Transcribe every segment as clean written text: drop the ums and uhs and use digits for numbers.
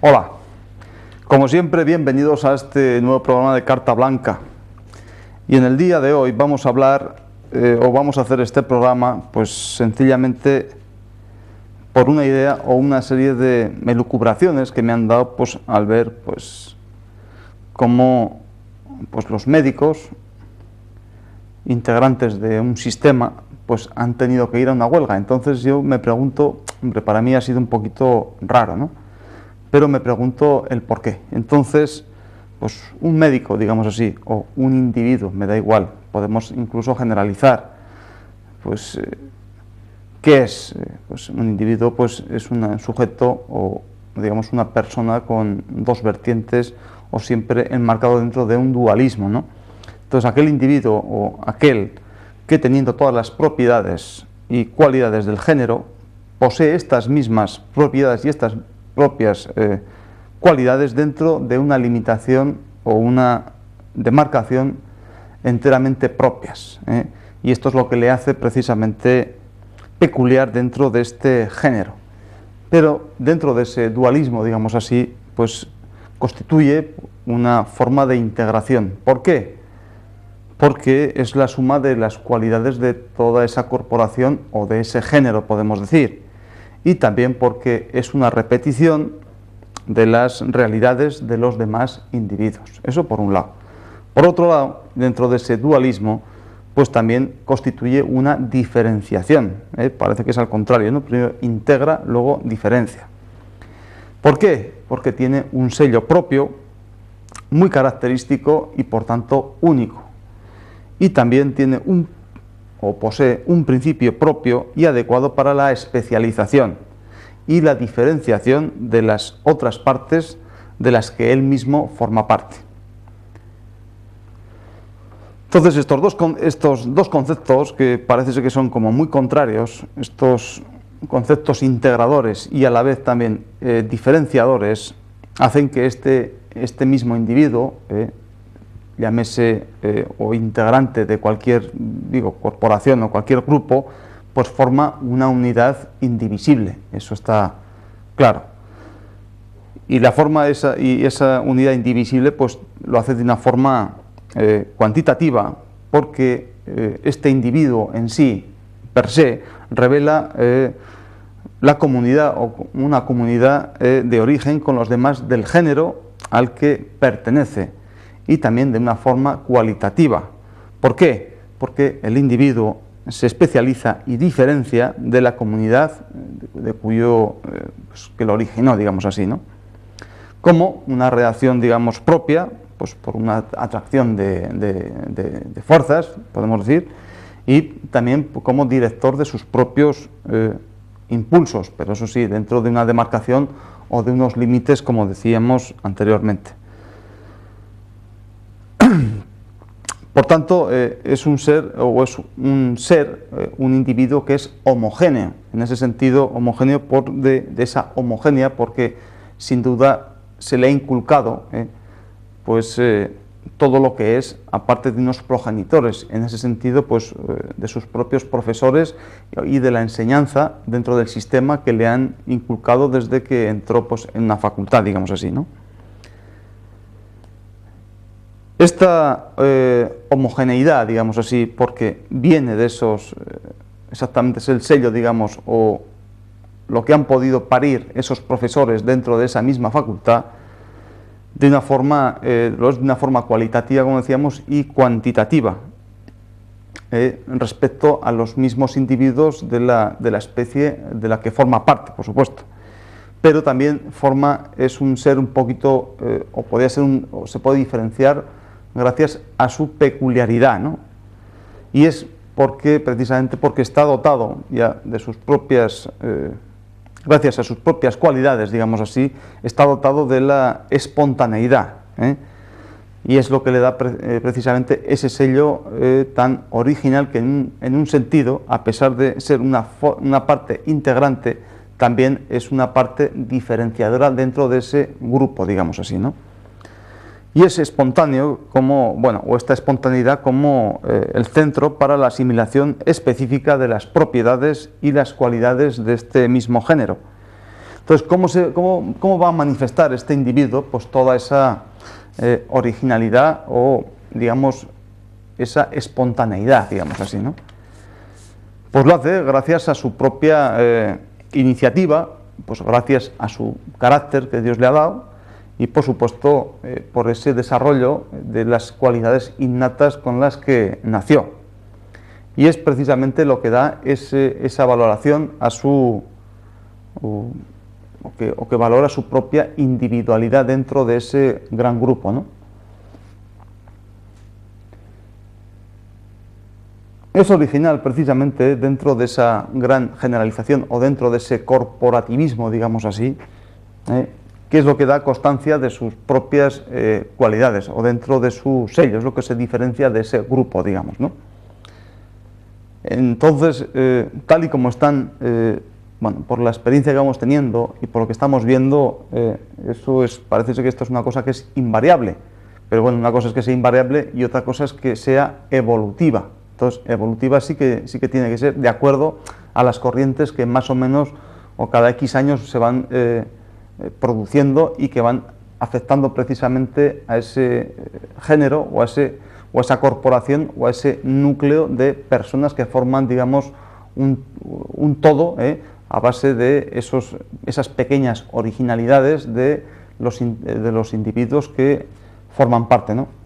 Hola, como siempre bienvenidos a este nuevo programa de Carta Blanca, y en el día de hoy vamos a hablar o vamos a hacer este programa pues sencillamente por una idea o una serie de elucubraciones que me han dado pues al ver pues cómo pues los médicos integrantes de un sistema pues han tenido que ir a una huelga. Entonces yo me pregunto, hombre, para mí ha sido un poquito raro, ¿no? Pero me pregunto el por qué. Entonces, pues un médico, digamos así, o un individuo, me da igual, podemos incluso generalizar, pues, ¿qué es? Pues un individuo pues, es un sujeto o, digamos, una persona con dos vertientes o siempre enmarcado dentro de un dualismo, ¿no? Entonces, aquel individuo o aquel que teniendo todas las propiedades y cualidades del género, posee estas mismas propiedades y estas propias cualidades dentro de una limitación o una demarcación enteramente propias, y esto es lo que le hace precisamente peculiar dentro de este género. Pero dentro de ese dualismo, digamos así, pues constituye una forma de integración. ¿Por qué? Porque es la suma de las cualidades de toda esa corporación o de ese género, podemos decir, y también porque es una repetición de las realidades de los demás individuos. Eso por un lado. Por otro lado, dentro de ese dualismo, pues también constituye una diferenciación. Parece que es al contrario, ¿no? Primero integra, luego diferencia. ¿Por qué? Porque tiene un sello propio, muy característico y por tanto único. Y también tiene o posee un principio propio y adecuado para la especialización y la diferenciación de las otras partes de las que él mismo forma parte. Entonces estos dos conceptos, que parece ser que son como muy contrarios, estos conceptos integradores y a la vez también diferenciadores, hacen que este mismo individuo, llámese o integrante de cualquier, corporación o cualquier grupo, pues forma una unidad indivisible, eso está claro. Y esa unidad indivisible pues lo hace de una forma cuantitativa, porque este individuo en sí, per se, revela la comunidad o una comunidad de origen con los demás del género al que pertenece, y también de una forma cualitativa. ¿Por qué? Porque el individuo se especializa y diferencia de la comunidad que lo originó, digamos así, ¿no? Como una reacción, digamos, propia, pues por una atracción de fuerzas, podemos decir, y también como director de sus propios impulsos, pero eso sí, dentro de una demarcación o de unos límites, como decíamos anteriormente. Por tanto, es un individuo que es homogéneo, en ese sentido homogéneo de esa homogénea, porque sin duda se le ha inculcado todo lo que es, aparte de unos progenitores, en ese sentido pues de sus propios profesores y de la enseñanza dentro del sistema que le han inculcado desde que entró pues en una facultad, digamos así, ¿no? Esta homogeneidad, digamos así, porque viene de esos, exactamente es el sello, digamos, o lo que han podido parir esos profesores dentro de esa misma facultad, de una forma cualitativa, como decíamos, y cuantitativa, respecto a los mismos individuos de la especie de la que forma parte, por supuesto. Pero también es un ser un poquito, o se puede diferenciar gracias a su peculiaridad, ¿no? Y es precisamente porque está dotado ya de sus propias, gracias a sus propias cualidades, digamos así, está dotado de la espontaneidad, y es lo que le da precisamente ese sello tan original que en un sentido, a pesar de ser una parte integrante, también es una parte diferenciadora dentro de ese grupo, digamos así, ¿no? Y es espontáneo o esta espontaneidad como el centro para la asimilación específica de las propiedades y las cualidades de este mismo género. Entonces, ¿cómo va a manifestar este individuo pues toda esa originalidad o, digamos, esa espontaneidad, digamos así, ¿no? Pues lo hace gracias a su propia iniciativa, pues gracias a su carácter que Dios le ha dado y, por supuesto, por ese desarrollo de las cualidades innatas con las que nació. Y es precisamente lo que da esa valoración a su... o que valora su propia individualidad dentro de ese gran grupo, ¿no? Es original precisamente dentro de esa gran generalización o dentro de ese corporativismo, digamos así, que es lo que da constancia de sus propias cualidades o dentro de su sello, es lo que se diferencia de ese grupo, digamos, ¿no? Entonces, tal y como están, bueno, por la experiencia que vamos teniendo y por lo que estamos viendo, parece ser que esto es una cosa que es invariable, pero bueno, una cosa es que sea invariable y otra cosa es que sea evolutiva. Entonces, evolutiva sí que tiene que ser de acuerdo a las corrientes que más o menos o cada X años se van produciendo y que van afectando precisamente a ese género o a esa corporación o a ese núcleo de personas que forman, digamos, un todo a base de esas pequeñas originalidades de los individuos que forman parte, ¿no?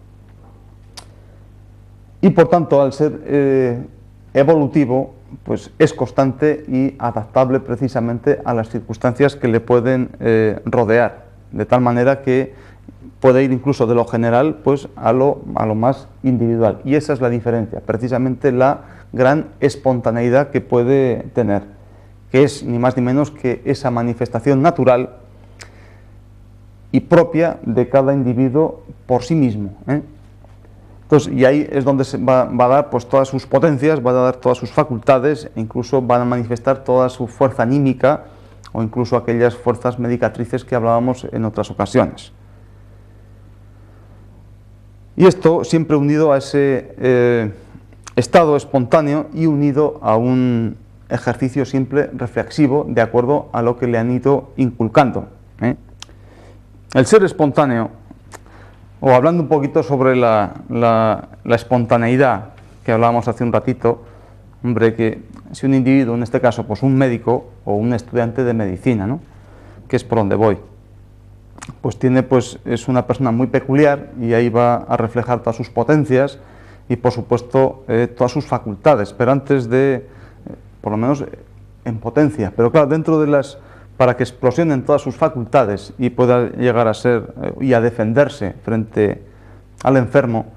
Y por tanto, al ser evolutivo, pues es constante y adaptable precisamente a las circunstancias que le pueden rodear, de tal manera que puede ir incluso de lo general pues a lo más individual. Y esa es la diferencia, precisamente la gran espontaneidad que puede tener, que es ni más ni menos que esa manifestación natural y propia de cada individuo por sí mismo, Entonces, y ahí es donde se va a dar pues todas sus potencias, va a dar todas sus facultades, e incluso van a manifestar toda su fuerza anímica o incluso aquellas fuerzas medicatrices que hablábamos en otras ocasiones. Y esto siempre unido a ese estado espontáneo y unido a un ejercicio simple reflexivo de acuerdo a lo que le han ido inculcando. El ser espontáneo, o hablando un poquito sobre la espontaneidad que hablábamos hace un ratito, hombre, que si un individuo, en este caso pues un médico o un estudiante de medicina, ¿no?, que es por donde voy, pues es una persona muy peculiar y ahí va a reflejar todas sus potencias y por supuesto todas sus facultades, pero antes de, por lo menos en potencia, pero claro, dentro de para que explosionen todas sus facultades y pueda llegar a ser y a defenderse frente al enfermo,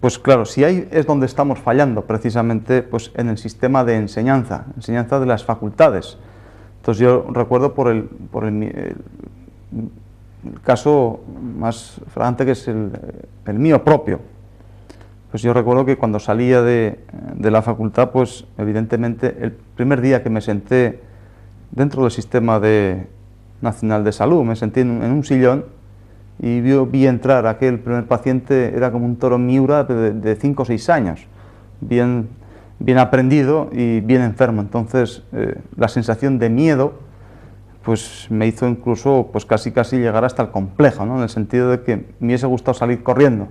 pues claro, si ahí es donde estamos fallando precisamente pues en el sistema de enseñanza de las facultades. Entonces yo recuerdo por el caso más flagrante, que es el mío propio. Pues yo recuerdo que cuando salía de la facultad, pues evidentemente el primer día que me senté dentro del sistema nacional de salud, me senté en un sillón y vi entrar aquel primer paciente, era como un toro Miura de 5 o 6 años, bien aprendido y bien enfermo. Entonces la sensación de miedo pues me hizo incluso pues casi llegar hasta el complejo, ¿no?, en el sentido de que me hubiese gustado salir corriendo,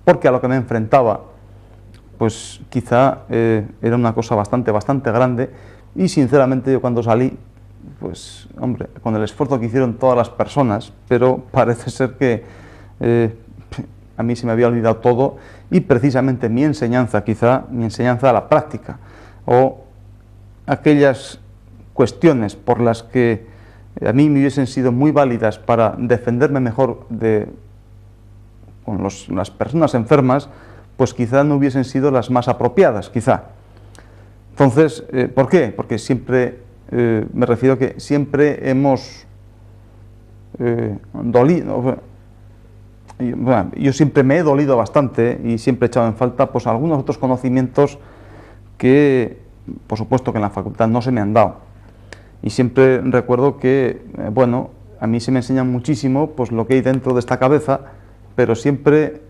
porque a lo que me enfrentaba pues quizá era una cosa bastante grande, y sinceramente yo cuando salí, pues hombre, con el esfuerzo que hicieron todas las personas, pero parece ser que a mí se me había olvidado todo, y precisamente mi enseñanza a la práctica, o aquellas cuestiones por las que a mí me hubiesen sido muy válidas para defenderme mejor con las personas enfermas, pues quizá no hubiesen sido las más apropiadas, quizá. Entonces, ¿por qué? Porque siempre, me refiero a que siempre hemos dolido, bueno, yo siempre me he dolido bastante y siempre he echado en falta pues algunos otros conocimientos que, por supuesto, que en la facultad no se me han dado. Y siempre recuerdo que, bueno, a mí se me enseña muchísimo pues lo que hay dentro de esta cabeza, pero siempre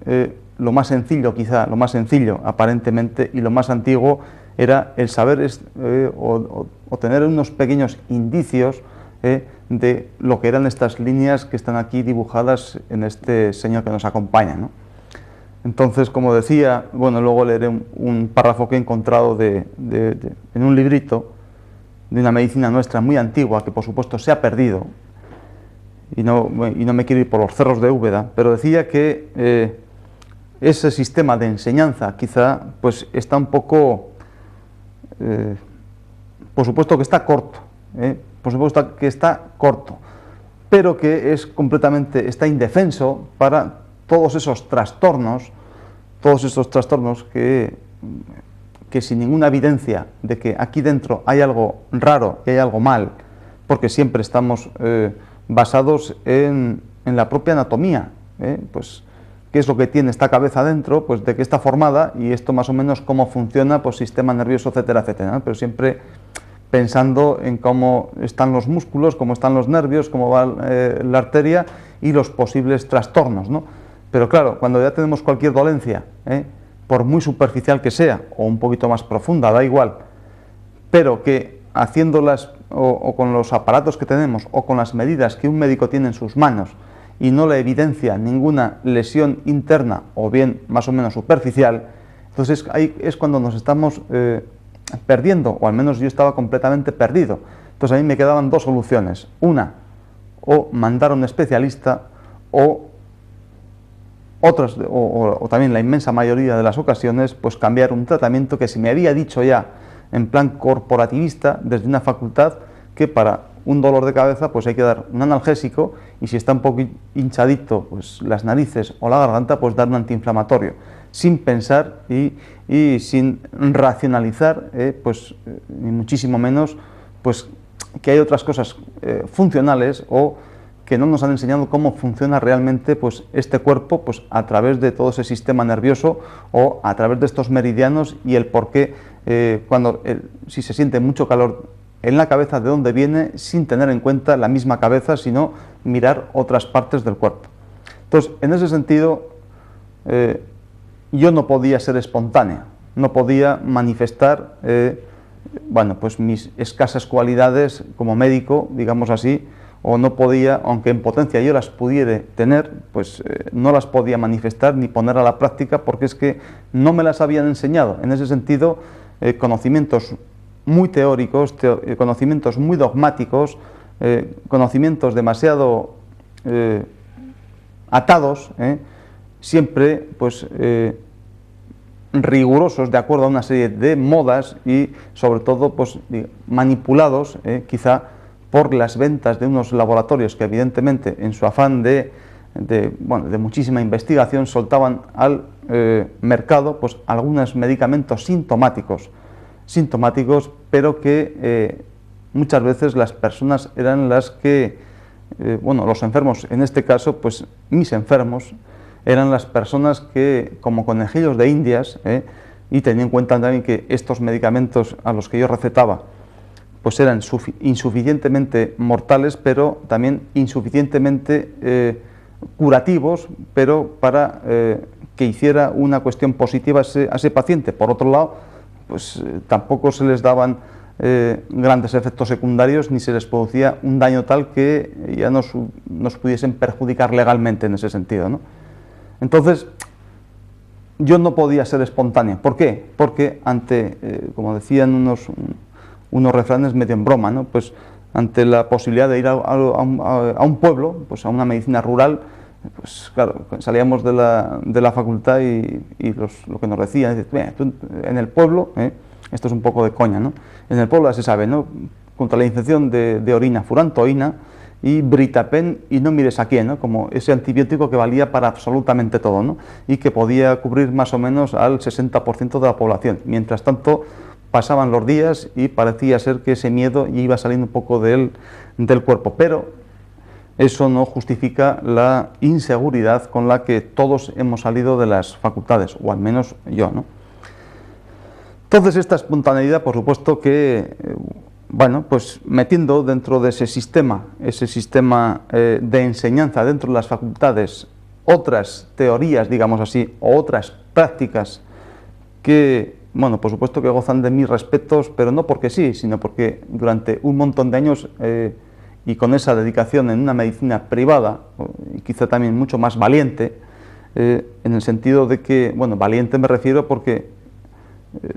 lo más sencillo, quizá, lo más sencillo aparentemente y lo más antiguo era el saber o tener unos pequeños indicios de lo que eran estas líneas que están aquí dibujadas en este señor que nos acompaña, ¿no? Entonces, como decía, bueno, luego leeré un párrafo que he encontrado en un librito de una medicina nuestra muy antigua, que por supuesto se ha perdido, y no me quiero ir por los cerros de Úbeda, pero decía que ese sistema de enseñanza quizá pues está un poco, por supuesto que está corto, por supuesto que está corto, pero que está indefenso para todos esos trastornos que sin ninguna evidencia de que aquí dentro hay algo raro y hay algo mal, porque siempre estamos basados en la propia anatomía, pues qué es lo que tiene esta cabeza dentro, pues de qué está formada y esto más o menos cómo funciona, pues sistema nervioso, etcétera, etcétera, ¿no? Pero siempre pensando en cómo están los músculos, cómo están los nervios, cómo va la arteria y los posibles trastornos, ¿no? Pero claro, cuando ya tenemos cualquier dolencia, por muy superficial que sea, o un poquito más profunda, da igual, pero que haciéndolas o con los aparatos que tenemos o con las medidas que un médico tiene en sus manos y no le evidencia ninguna lesión interna o bien más o menos superficial, entonces ahí es cuando nos estamos perdiendo, o al menos yo estaba completamente perdido. Entonces a mí me quedaban dos soluciones: una, o mandar a un especialista, o también la inmensa mayoría de las ocasiones, pues cambiar un tratamiento que se me había dicho ya en plan corporativista desde una facultad que para un dolor de cabeza pues hay que dar un analgésico, y si está un poco hinchadito pues las narices o la garganta, pues dar un antiinflamatorio, sin pensar y sin racionalizar, ni muchísimo menos pues que hay otras cosas funcionales, o que no nos han enseñado cómo funciona realmente pues este cuerpo, pues a través de todo ese sistema nervioso o a través de estos meridianos, y el por qué si se siente mucho calor en la cabeza, de dónde viene, sin tener en cuenta la misma cabeza, sino mirar otras partes del cuerpo. Entonces, en ese sentido, yo no podía ser espontánea, no podía manifestar pues mis escasas cualidades como médico, digamos así, o no podía, aunque en potencia yo las pudiera tener, pues no las podía manifestar ni poner a la práctica, porque es que no me las habían enseñado. En ese sentido, conocimientos muy teóricos, conocimientos muy dogmáticos, conocimientos demasiado atados, siempre pues rigurosos de acuerdo a una serie de modas, y sobre todo pues manipulados quizá por las ventas de unos laboratorios que evidentemente en su afán de muchísima investigación soltaban al mercado pues algunos medicamentos sintomáticos, pero que muchas veces las personas eran las que, los enfermos, en este caso pues mis enfermos, eran las personas que, como conejillos de indias, y teniendo en cuenta también que estos medicamentos a los que yo recetaba pues eran insuficientemente mortales, pero también insuficientemente curativos, pero para que hiciera una cuestión positiva a ese paciente. Por otro lado, pues tampoco se les daban grandes efectos secundarios, ni se les producía un daño tal que ya nos pudiesen perjudicar legalmente en ese sentido, ¿no? Entonces, yo no podía ser espontáneo. ¿Por qué? Porque como decían unos refranes medio en broma, ¿no? Pues ante la posibilidad de ir a un pueblo, pues a una medicina rural, pues claro, salíamos de la facultad y lo que nos decían, tú en el pueblo, esto es un poco de coña, ¿no? En el pueblo ya se sabe, ¿no? Contra la infección de orina, furantoína y britapen, y no mires a quién, ¿no? Como ese antibiótico que valía para absolutamente todo, ¿no? Y que podía cubrir más o menos al 60% de la población. Mientras tanto, pasaban los días y parecía ser que ese miedo iba saliendo un poco del cuerpo, pero eso no justifica la inseguridad con la que todos hemos salido de las facultades, o al menos yo, ¿no? Entonces, esta espontaneidad, por supuesto que, pues metiendo dentro de ese sistema de enseñanza dentro de las facultades, otras teorías, digamos así, o otras prácticas que, por supuesto que gozan de mis respetos, pero no porque sí, sino porque durante un montón de años y con esa dedicación en una medicina privada, y quizá también mucho más valiente, en el sentido de que, bueno, valiente me refiero porque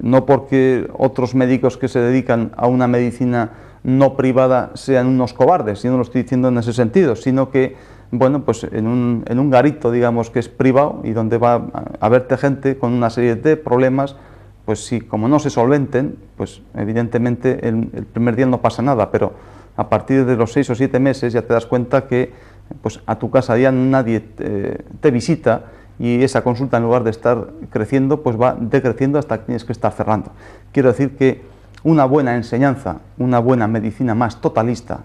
no porque otros médicos que se dedican a una medicina no privada sean unos cobardes, yo no lo estoy diciendo en ese sentido, sino que, bueno, pues en un garito, digamos, que es privado y donde va a verte gente con una serie de problemas, pues si como no se solventen, pues evidentemente el primer día no pasa nada, pero a partir de los 6 o 7 meses ya te das cuenta que pues a tu casa ya nadie te visita, y esa consulta, en lugar de estar creciendo, pues va decreciendo hasta que tienes que estar cerrando. Quiero decir que una buena enseñanza, una buena medicina más totalista,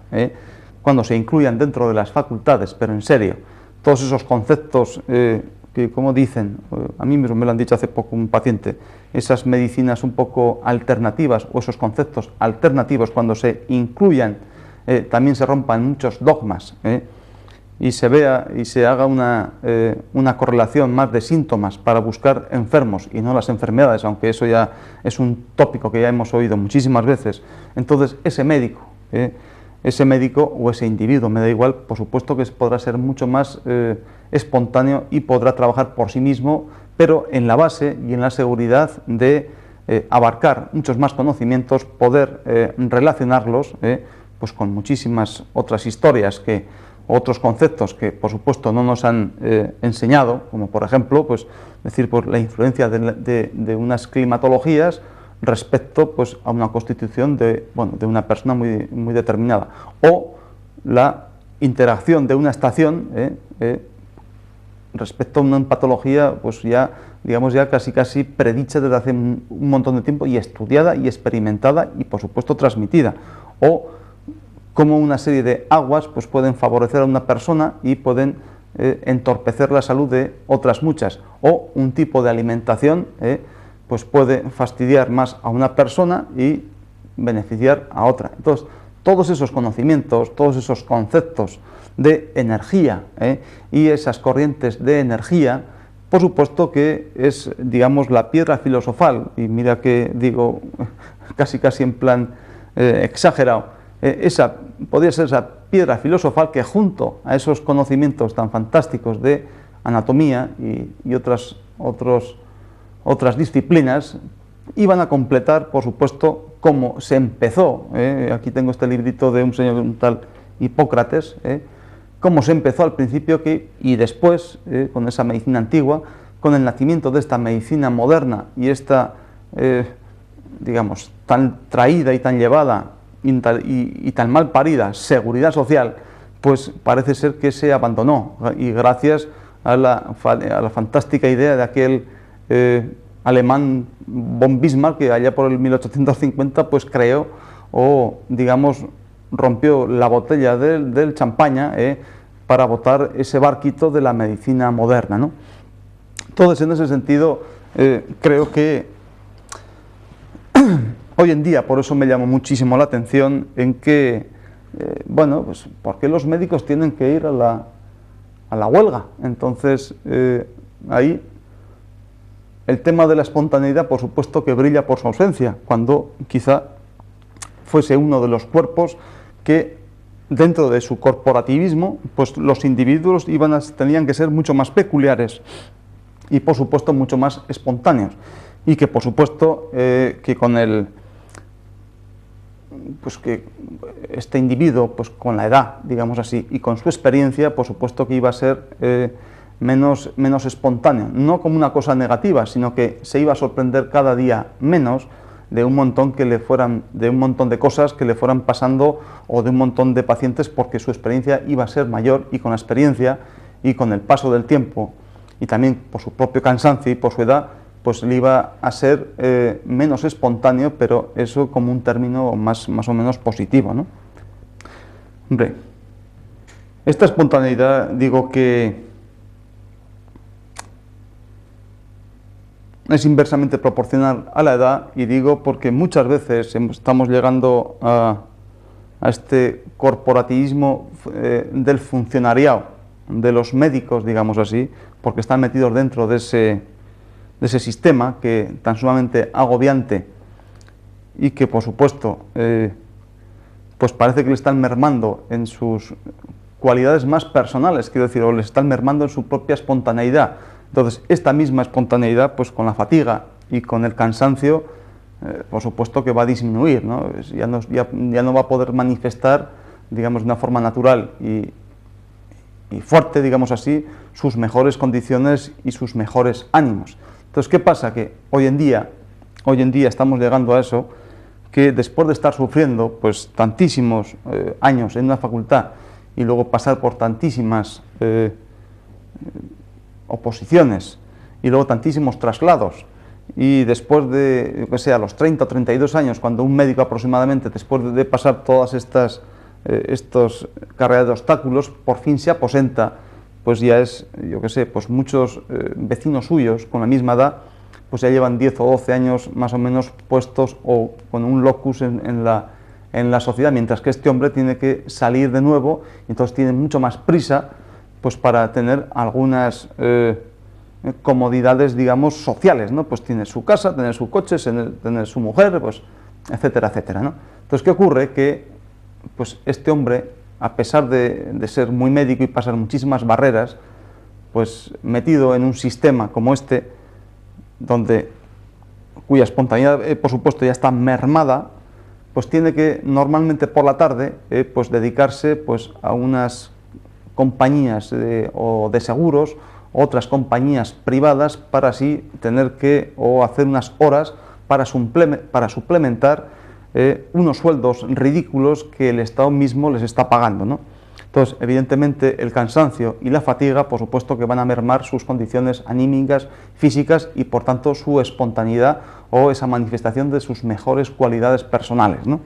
cuando se incluyan dentro de las facultades, pero en serio, todos esos conceptos que, como dicen, a mí mismo me lo han dicho hace poco un paciente, esas medicinas un poco alternativas o esos conceptos alternativos, cuando se incluyan, también se rompan muchos dogmas, y se vea y se haga una correlación más de síntomas para buscar enfermos y no las enfermedades, aunque eso ya es un tópico que ya hemos oído muchísimas veces. Entonces ese médico o ese individuo, me da igual, por supuesto que podrá ser mucho más espontáneo y podrá trabajar por sí mismo, pero en la base y en la seguridad de abarcar muchos más conocimientos, poder relacionarlos pues con muchísimas otras historias, otros conceptos que por supuesto no nos han enseñado, como por ejemplo, pues decir, pues la influencia de unas climatologías respecto pues a una constitución de una persona muy determinada, o la interacción de una estación respecto a una patología pues ya, digamos, ya casi predicha desde hace un montón de tiempo, y estudiada y experimentada y por supuesto transmitida, o cómo una serie de aguas pues pueden favorecer a una persona y pueden entorpecer la salud de otras muchas, o un tipo de alimentación pues puede fastidiar más a una persona y beneficiar a otra. Entonces, todos esos conocimientos, todos esos conceptos de energía y esas corrientes de energía, por supuesto que es, digamos, la piedra filosofal, y mira que digo casi en plan exagerado, podría ser esa piedra filosofal que, junto a esos conocimientos tan fantásticos de anatomía y otras disciplinas, iban a completar, por supuesto, cómo se empezó. Aquí tengo este librito de un señor, un tal Hipócrates, cómo se empezó al principio y después, con esa medicina antigua, con el nacimiento de esta medicina moderna y esta, digamos, tan traída y tan llevada y tan mal parida seguridad social, pues parece ser que se abandonó, y gracias a la fantástica idea de aquel alemán von Bismarck, que allá por el 1850 pues creó, o digamos rompió la botella del champaña para botar ese barquito de la medicina moderna, ¿no? Entonces, en ese sentido, creo que hoy en día, por eso me llamó muchísimo la atención en que, bueno, pues ¿por qué los médicos tienen que ir a la huelga? Entonces, ahí el tema de la espontaneidad, por supuesto que brilla por su ausencia, cuando quizá fuese uno de los cuerpos que, dentro de su corporativismo, pues los individuos tenían que ser mucho más peculiares y, por supuesto, mucho más espontáneos, y que, por supuesto, que con pues que este individuo, pues con la edad, digamos así, y con su experiencia, por supuesto que iba a ser menos espontáneo, no como una cosa negativa, sino que se iba a sorprender cada día menos de un montón de cosas que le fueran pasando, o de un montón de pacientes, porque su experiencia iba a ser mayor, y con la experiencia y con el paso del tiempo, y también por su propio cansancio y por su edad, pues le iba a ser menos espontáneo, pero eso como un término más o menos positivo, ¿no? Hombre, esta espontaneidad, digo que es inversamente proporcional a la edad, y digo porque muchas veces estamos llegando a este corporativismo del funcionariado, de los médicos, digamos así, porque están metidos dentro de ese sistema tan sumamente agobiante, y que por supuesto pues parece que le están mermando en sus cualidades más personales, quiero decir, o les están mermando en su propia espontaneidad. Entonces, esta misma espontaneidad, pues con la fatiga y con el cansancio, por supuesto que va a disminuir, ¿no? Ya no va a poder manifestar, digamos, de una forma natural y fuerte, digamos así, sus mejores condiciones y sus mejores ánimos. Entonces, ¿qué pasa? Que hoy en día estamos llegando a eso, que después de estar sufriendo pues tantísimos años en una facultad y luego pasar por tantísimas oposiciones y luego tantísimos traslados, y después de, yo que sé, a los 30 o 32 años, cuando un médico aproximadamente, después de pasar todas estas carreras de obstáculos, por fin se aposenta, pues ya es, yo que sé, pues muchos vecinos suyos con la misma edad, pues ya llevan 10 o 12 años más o menos puestos o con un locus en la sociedad, mientras que este hombre tiene que salir de nuevo, y entonces tiene mucho más prisa pues para tener algunas comodidades, digamos, sociales, ¿no? Pues tiene su casa, tener su coche, tener su mujer, pues, etcétera, etcétera, ¿no? Entonces, ¿qué ocurre? Que pues este hombre, a pesar de ser muy médico y pasar muchísimas barreras, pues metido en un sistema como este, cuya espontaneidad, por supuesto, ya está mermada, pues tiene que normalmente por la tarde pues dedicarse pues a unas compañías o de seguros, otras compañías privadas, para así tener que o hacer unas horas para suplementar unos sueldos ridículos que el Estado mismo les está pagando, ¿no? Entonces, evidentemente, el cansancio y la fatiga, por supuesto que van a mermar sus condiciones anímicas, físicas y, por tanto, su espontaneidad o esa manifestación de sus mejores cualidades personales, ¿no?